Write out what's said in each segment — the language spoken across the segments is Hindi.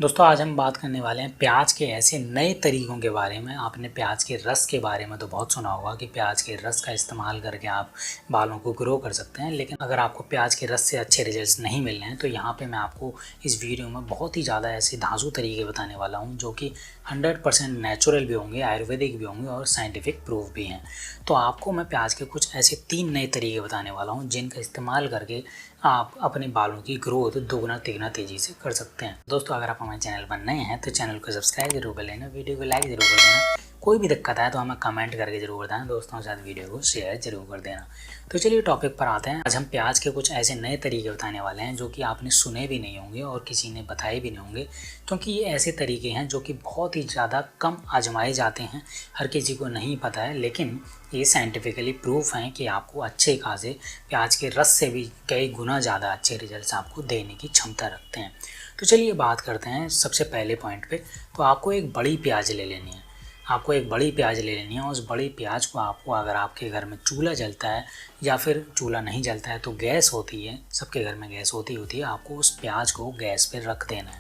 दोस्तों आज हम बात करने वाले हैं प्याज के ऐसे नए तरीकों के बारे में। आपने प्याज के रस के बारे में तो बहुत सुना होगा कि प्याज के रस का इस्तेमाल करके आप बालों को ग्रो कर सकते हैं, लेकिन अगर आपको प्याज के रस से अच्छे रिजल्ट्स नहीं मिल रहे हैं तो यहाँ पे मैं आपको इस वीडियो में बहुत ही ज़्यादा ऐसे धांसू तरीके बताने वाला हूँ जो कि 100% नेचुरल भी होंगे, आयुर्वेदिक भी होंगे और साइंटिफिक प्रूफ भी हैं। तो आपको मैं प्याज के कुछ ऐसे 3 नए तरीके बताने वाला हूँ जिनका इस्तेमाल करके आप अपने बालों की ग्रोथ दोगुना तिगुना तेज़ी से कर सकते हैं। दोस्तों अगर आप हमारे चैनल पर नए हैं तो चैनल को सब्सक्राइब जरूर कर लेना, वीडियो को लाइक जरूर कर देना। कोई भी दिक्कत आए तो हमें कमेंट करके जरूर बताएं, दोस्तों के साथ वीडियो को शेयर जरूर कर देना। तो चलिए टॉपिक पर आते हैं। आज हम प्याज के कुछ ऐसे नए तरीके बताने वाले हैं जो कि आपने सुने भी नहीं होंगे और किसी ने बताए भी नहीं होंगे, क्योंकि ये ऐसे तरीके हैं जो कि बहुत ही ज़्यादा कम आजमाए जाते हैं, हर किसी को नहीं पता है, लेकिन ये साइंटिफिकली प्रूफ हैं कि आपको अच्छे खासे प्याज के रस से भी कई गुना ज़्यादा अच्छे रिजल्ट्स आपको देने की क्षमता रखते हैं। तो चलिए बात करते हैं सबसे पहले पॉइंट पे। तो आपको एक बड़ी प्याज ले लेनी है, आपको एक बड़ी प्याज ले लेनी है। उस बड़ी प्याज को आपको, अगर आपके घर में चूल्हा जलता है या फिर चूल्हा नहीं जलता है तो गैस होती है, सबके घर में गैस होती है, आपको उस प्याज को गैस पे रख देना है।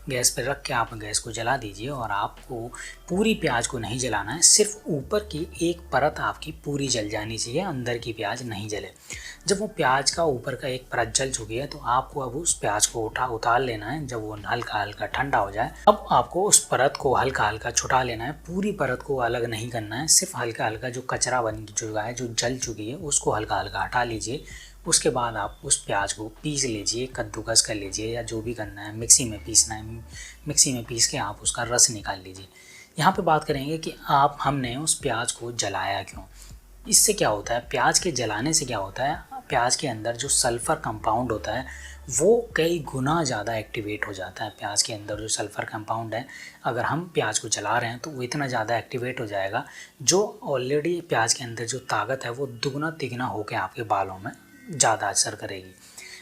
गैस पे रख के आप गैस को जला दीजिए और आपको पूरी प्याज को नहीं जलाना है, सिर्फ ऊपर की एक परत आपकी पूरी जल जानी चाहिए, अंदर की प्याज नहीं जले। जब वो प्याज का ऊपर का एक परत जल चुकी है तो आपको अब उस प्याज को उतार लेना है। जब वो हल्का हल्का ठंडा हो जाए अब आपको उस परत को हल्का हल्का छुटा लेना है। पूरी परत को अलग नहीं करना है, सिर्फ हल्का हल्का जो कचरा बन चुका है, जो जल चुकी है, उसको हल्का हल्का हटा लीजिए। उसके बाद आप उस प्याज को पीस लीजिए, कद्दूकस कर लीजिए या जो भी करना है, मिक्सी में पीसना है, मिक्सी में पीस के आप उसका रस निकाल लीजिए। यहाँ पे बात करेंगे कि हमने उस प्याज को जलाया क्यों। इससे क्या होता है, प्याज के जलाने से क्या होता है, प्याज के अंदर जो सल्फ़र कंपाउंड होता है वो कई गुना ज़्यादा एक्टिवेट हो जाता है। प्याज के अंदर जो सल्फ़र कंपाउंड है, अगर हम प्याज को जला रहे हैं तो वो इतना ज़्यादा एक्टिवेट हो जाएगा, जो ऑलरेडी प्याज के अंदर जो ताकत है वो दुगना तिगुना होकर आपके बालों में ज़्यादा असर करेगी।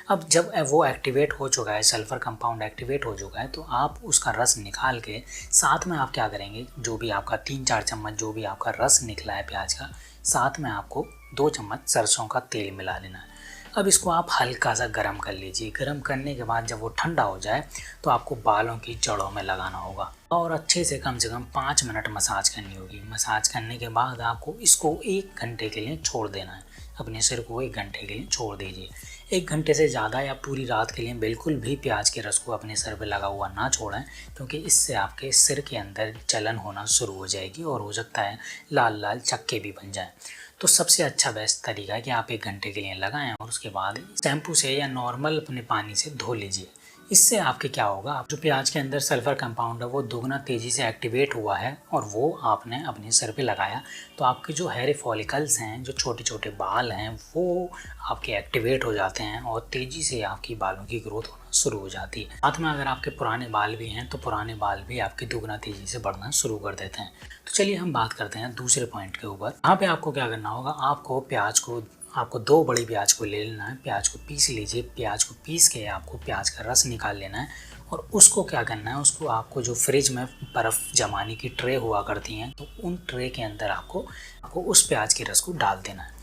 अब जब वो एक्टिवेट हो चुका है, सल्फ़र कंपाउंड एक्टिवेट हो चुका है, तो आप उसका रस निकाल के साथ में आप क्या करेंगे, जो भी आपका 3-4 चम्मच जो भी आपका रस निकला है प्याज का, साथ में आपको 2 चम्मच सरसों का तेल मिला लेना है। अब इसको आप हल्का सा गर्म कर लीजिए। गर्म करने के बाद जब वो ठंडा हो जाए तो आपको बालों की जड़ों में लगाना होगा और अच्छे से कम 5 मिनट मसाज करनी होगी। मसाज करने के बाद आपको इसको 1 घंटे के लिए छोड़ देना है। अपने सिर को 1 घंटे के लिए छोड़ दीजिए। 1 घंटे से ज़्यादा या पूरी रात के लिए बिल्कुल भी प्याज के रस को अपने सर पे लगा हुआ ना छोड़ें, क्योंकि इससे आपके सिर के अंदर जलन होना शुरू हो जाएगी और हो सकता है लाल लाल चक्के भी बन जाएं। तो सबसे अच्छा बेस्ट तरीका है कि आप 1 घंटे के लिए लगाएं और उसके बाद शैम्पू से या नॉर्मल अपने पानी से धो लीजिए। इससे आपके क्या होगा, आप जो प्याज के अंदर सल्फ़र कंपाउंड है वो दोगुना तेज़ी से एक्टिवेट हुआ है और वो आपने अपने सर पे लगाया तो आपके जो हेयर फॉलिकल्स हैं, जो छोटे छोटे बाल हैं, वो आपके एक्टिवेट हो जाते हैं और तेज़ी से आपकी बालों की ग्रोथ होना शुरू हो जाती है। साथ में अगर आपके पुराने बाल भी हैं तो पुराने बाल भी आपके दोगुना तेज़ी से बढ़ना शुरू कर देते हैं। तो चलिए हम बात करते हैं दूसरे पॉइंट के ऊपर। यहाँ पे आपको क्या करना होगा, आपको 2 बड़ी प्याज को ले लेना है, प्याज को पीस लीजिए। प्याज को पीस के आपको प्याज का रस निकाल लेना है और उसको क्या करना है, उसको आपको जो फ्रिज में बर्फ़ जमाने की ट्रे हुआ करती हैं तो उन ट्रे के अंदर आपको उस प्याज के रस को डाल देना है।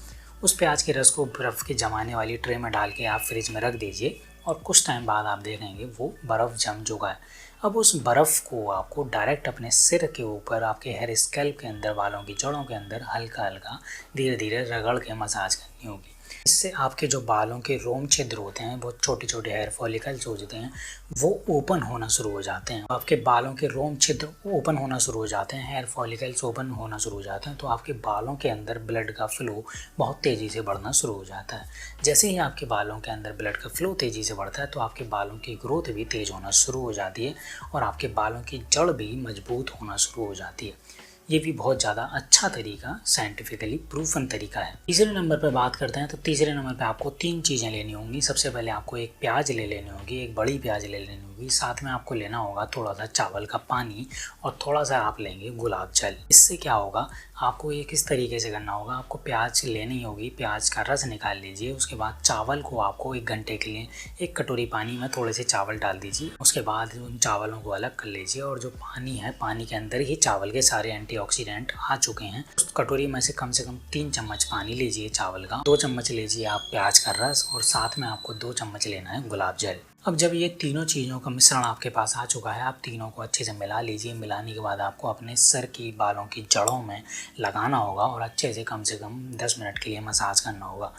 उस प्याज के रस को बर्फ़ के जमाने वाली ट्रे में डाल के आप फ्रिज में रख दीजिए और कुछ टाइम बाद आप देखेंगे वो बर्फ़ जम चुका है। अब उस बर्फ़ को आपको डायरेक्ट अपने सिर के ऊपर, आपके हेयर स्कैल्प के अंदर, बालों की जड़ों के अंदर हल्का हल्का धीरे धीरे रगड़ के मसाज करनी होगी। इससे आपके जो बालों के रोम छिद्र होते हैं, बहुत छोटे छोटे हेयर फॉलिकल्स होते हैं, वो ओपन होना शुरू हो जाते हैं। आपके बालों के रोम छिद्र ओपन होना शुरू हो जाते हैं, हेयर फॉलिकल्स ओपन होना शुरू हो जाते हैं, तो आपके बालों के अंदर ब्लड का फ्लो बहुत तेज़ी से बढ़ना शुरू हो जाता है। जैसे ही आपके बालों के अंदर ब्लड का फ्लो तेज़ी से बढ़ता है तो आपके बालों की ग्रोथ भी तेज़ होना शुरू हो जाती है और आपके बालों की जड़ भी मजबूत होना शुरू हो जाती है। ये भी बहुत ज़्यादा अच्छा तरीका, साइंटिफिकली प्रूफन तरीका है। तीसरे नंबर पर बात करते हैं। तो तीसरे नंबर पे आपको 3 चीज़ें लेनी होंगी। सबसे पहले आपको एक प्याज ले लेनी होगी, एक बड़ी प्याज ले लेनी होगी। साथ में आपको लेना होगा थोड़ा सा चावल का पानी और थोड़ा सा आप लेंगे गुलाब जल। इससे क्या होगा, आपको ये किस तरीके से करना होगा, आपको प्याज लेनी होगी, प्याज का रस निकाल लीजिए। उसके बाद चावल को आपको 1 घंटे के लिए 1 कटोरी पानी में थोड़े से चावल डाल दीजिए। उसके बाद उन चावलों को अलग कर लीजिए और जो पानी है, पानी के अंदर ही चावल के सारे एंटीऑक्सीडेंट आ चुके हैं। उस कटोरी में से कम 3 चम्मच पानी लीजिए चावल का, 2 चम्मच लीजिए आप प्याज का रस और साथ में आपको 2 चम्मच लेना है गुलाब जल। अब जब ये तीनों चीज़ों का मिश्रण आपके पास आ चुका है, आप तीनों को अच्छे से मिला लीजिए। मिलाने के बाद आपको अपने सर की बालों की जड़ों में लगाना होगा और अच्छे से कम 10 मिनट के लिए मसाज करना होगा।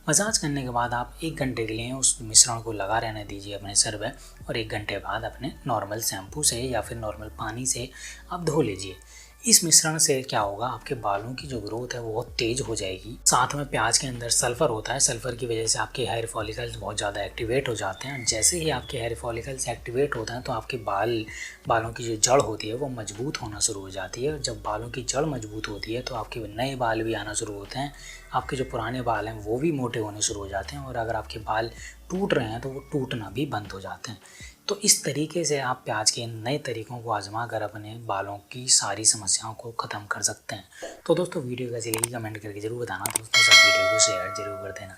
मसाज करने के बाद आप 1 घंटे के लिए उस मिश्रण को लगा रहने दीजिए अपने सर पे और 1 घंटे बाद अपने नॉर्मल शैम्पू से या फिर नॉर्मल पानी से आप धो लीजिए। इस मिश्रण से क्या होगा, आपके बालों की जो ग्रोथ है वो बहुत तेज़ हो जाएगी। साथ में प्याज के अंदर सल्फ़र होता है, सल्फ़र की वजह से आपके हेयर फॉलिकल्स बहुत ज़्यादा एक्टिवेट हो जाते हैं। जैसे ही आपके हेयर फॉलिकल्स एक्टिवेट होते हैं तो आपके बालों की जो जड़ होती है वो मजबूत होना शुरू हो जाती है। और जब बालों की जड़ मजबूत होती है तो आपके नए बाल भी आना शुरू होते हैं। आपके जो पुराने बाल हैं वो भी मोटे होने शुरू हो जाते हैं और अगर आपके बाल टूट रहे हैं तो वो टूटना भी बंद हो जाते हैं। तो इस तरीके से आप प्याज के नए तरीक़ों को आज़मा कर अपने बालों की सारी समस्याओं को ख़त्म कर सकते हैं। तो दोस्तों वीडियो कैसी लगी कमेंट करके ज़रूर बताना। दोस्तों सब वीडियो को शेयर ज़रूर कर देना।